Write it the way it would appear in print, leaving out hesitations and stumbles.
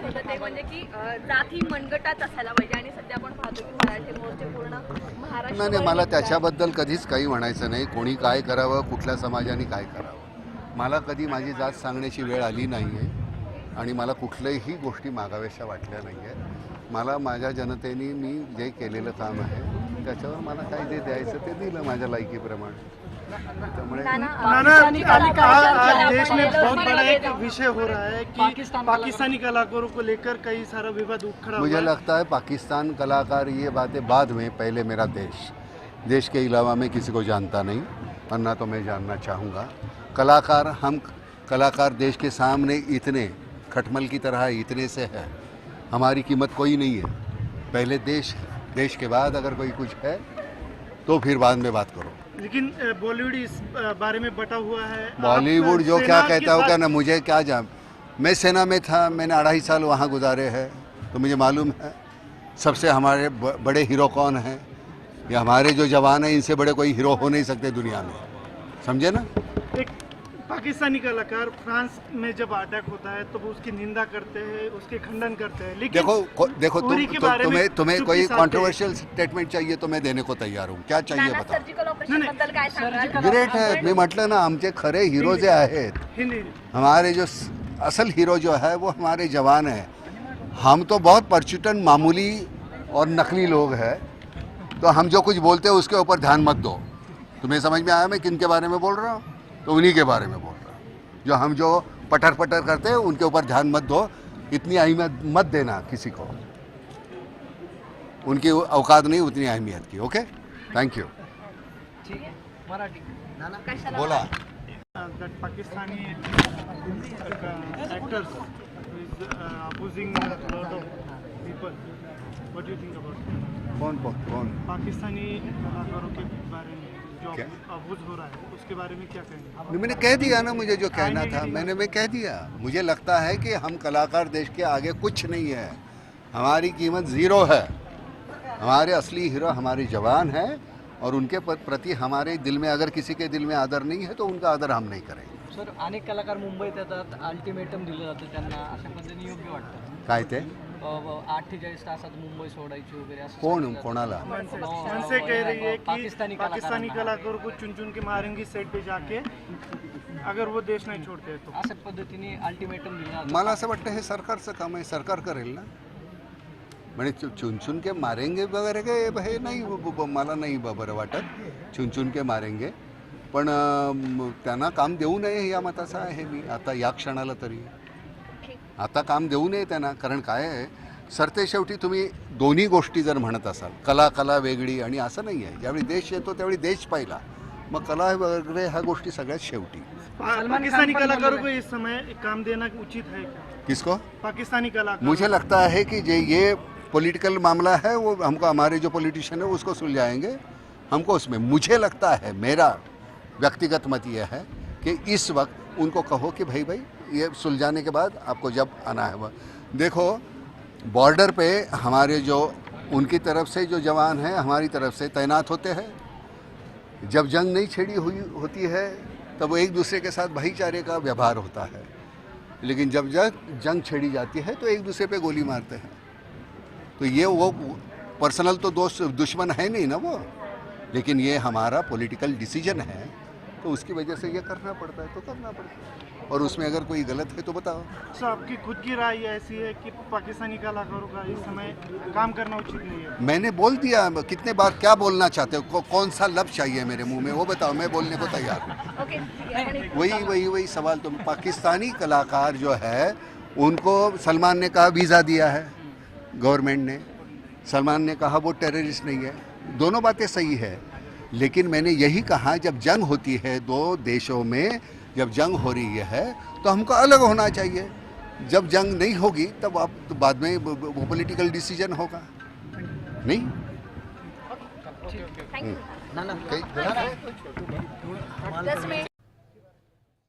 मत होतं ते म्हणजे की जात ही मनगटात असायला पाहिजे आणि सध्या आपण पाहतो की मराठी मोर्चे पूर्ण महाराष्ट्र. नाही, मला त्याच्याबद्दल कधीच काही म्हणायचं नाही. कोणी काय करावं, कुठल्या समाजाने काय करावं, मला कधी माझी जात सांगण्याची वेळ आली नाही आहे आणि मला कुठल्याही गोष्टी मागाव्याशा वाटल्या नाही आहे. मला माझ्या जनतेने मी जे केलेलं काम आहे त्याच्यावर मला काय जे द्यायचं ते दिलं माझ्या लायकीप्रमाणे. त्यामुळे नाना, आज देश में बहुत बड़ा एक विषय हो रहा है कि पाकिस्तानी कलाकारों को लेकर कई सारा विवाद खड़ा हुआ मुझे है। लगता है पाकिस्तान कलाकार ये बातें बाद में, पहले मेरा देश के अलावा मैं किसी को जानता नहीं और ना तो मैं जानना चाहूँगा। हम कलाकार देश के सामने इतने खटमल की तरह इतने से है, हमारी कीमत कोई नहीं है। पहले देश के बाद अगर कोई कुछ है तो फिर बाद में बात करो। लेकिन बॉलीवुड इस बारे में बटा हुआ है। बॉलीवुड जो सेना क्या के कहता होगा साथ- ना, मुझे क्या जान। मैं सेना में था, मैंने 2.5 साल वहाँ गुजारे हैं, तो मुझे मालूम है सबसे हमारे बड़े हीरो कौन हैं। ये हमारे जो जवान हैं, इनसे बड़े कोई हीरो हो नहीं सकते दुनिया में, समझे ना। एक पाकिस्तानी कलाकार फ्रांस में जब अटैक होता है तो वो उसकी निंदा करते हैं, उसके खंडन करते हैं। लेकिन देखो उरी के बारे में तुम्हें चुप्पी कोई साधते हैं। कंट्रोवर्शियल स्टेटमेंट चाहिए तो मैं देने को तैयार हूँ। क्या चाहिए नाना, बताओ। सर्जिकल ऑपरेशन बद्दल काय सांगाल? ग्रेट है, मी म्हटलं ना, आमचे खरे हीरो जे आहेत, हिंदी हमारे जो असल हीरो जो है वो हमारे जवान हैं। हम तो बहुत परचुटन मामूली और नकली लोग हैं, तो हम जो कुछ बोलते हैं उसके ऊपर ध्यान मत दो। तुम्हें समझ में आया मैं किन के बारे में बोल रहा हूँ? तो उन्हीं के बारे में बोल रहा हूँ। जो पटर करते हैं उनके ऊपर ध्यान मत दो, इतनी अहमियत मत देना किसी को, उनकी औकात नहीं उतनी अहमियत की। Okay, thank you. कशाला बोला। that Pakistani actors is abusing a lot of people. What do you think about it? कौन? पाकिस्तानी कलाकारों के बारे में जो क्या? अबूज हो रहा है उसके बारे में क्या कहेंगे? मैंने कह दिया ना, मुझे जो कहना था मैं कह दिया। मुझे लगता है कि हम कलाकार देश के आगे कुछ नहीं है, हमारी कीमत ज़ीरो है। हमारे असली हीरो हमारे जवान हैं और उनके प्रति हमारे दिल में, अगर किसी के दिल में आदर नहीं है तो उनका आदर हम नहीं करेंगे। सर, अनेक कलाकार मुंबईत येतात, अल्टिमेटम दिलं जातं त्यांना, अशा पद्धतीने योग्य वाटतं? काय ते 48 तासात मुंबई सोडायची वगैरे असं कोण सांगितलं जातं. कोणाला? मनसे कह रही है कि पाकिस्तानी पाकिस्तानी कलाकारों को चुन चुन के मारेंगी सेट पे जाके अगर वो देश नहीं छोड़ते तो। अशा पद्धतीने अल्टिमेटम दिलं जातं. मला असं वाटतं हे सरकारचं काम आहे, सरकार करेल ना। म्हणजे चुन के मारेंगे वगैरे काय हे नाही, मला नाही बरं वाटत चुन के मारेंगे, पण त्यांना काम देऊ नये या मताचा आहे मी आता या क्षणाला तरी। आता काम देऊ नये त्यांना, कारण काय आहे सरते शेवटी तुम्ही दोन्ही गोष्टी जर म्हणत असाल, कला वेगळी आणि असं नाही आहे। ज्यावेळी देश येतो त्यावेळी देश पाहिला, मग कला वगैरे ह्या गोष्टी सगळ्यात शेवटी। पाकिस्तानी कलाकारों को इस समय काम देना उचित है क्या? किसको? पाकिस्तानी कलाकार मुझे लगता है कि ये पॉलिटिकल मामला है, वो हमको, हमारे जो पॉलिटिशियन है उसको सुलझाएंगे। हमको उसमें, मुझे लगता है, मेरा व्यक्तिगत मत ये है कि इस वक्त उनको कहो कि भाई ये सुलझाने के बाद आपको जब आना है वह देखो। बॉर्डर पे हमारे जो उनकी तरफ से जो जवान हैं हमारी तरफ से तैनात होते हैं, जब जंग नहीं छेड़ी हुई होती है तब वो एक दूसरे के साथ भाईचारे का व्यवहार होता है, लेकिन जब जंग छेड़ी जाती है तो एक दूसरे पे गोली मारते हैं। तो ये वो पर्सनल तो दुश्मन है नहीं ना वो, लेकिन ये हमारा पॉलिटिकल डिसीजन है, तो उसकी वजह से ये करना पड़ता है तो करना पड़ता है, और उसमें अगर कोई गलत है तो बताओ। सर, आपकी खुद की राय ऐसी है कि पाकिस्तानी कलाकारों का इस समय काम करना उचित नहीं है? मैंने बोल दिया, कितने बार क्या बोलना चाहते हो, कौन सा लफ्ज़ चाहिए मेरे मुंह में वो बताओ, मैं बोलने को तैयार हूँ। ओके, ठीक आहे. आपण वही सवाल। तो पाकिस्तानी कलाकार जो है उनको सलमान ने कहा वीज़ा दिया है गवर्नमेंट ने, सलमान ने कहा वो टेररिस्ट नहीं है, दोनों बातें सही है। लेकिन मैंने यही कहा जब जंग होती है दो देशों में, जब जंग हो रही है तो हमको अलग होना चाहिए। जब जंग नहीं होगी तब आप तो बाद में वो पॉलिटिकल डिसीजन होगा नहीं। थँक्यू. कहीं- 10 मिनिट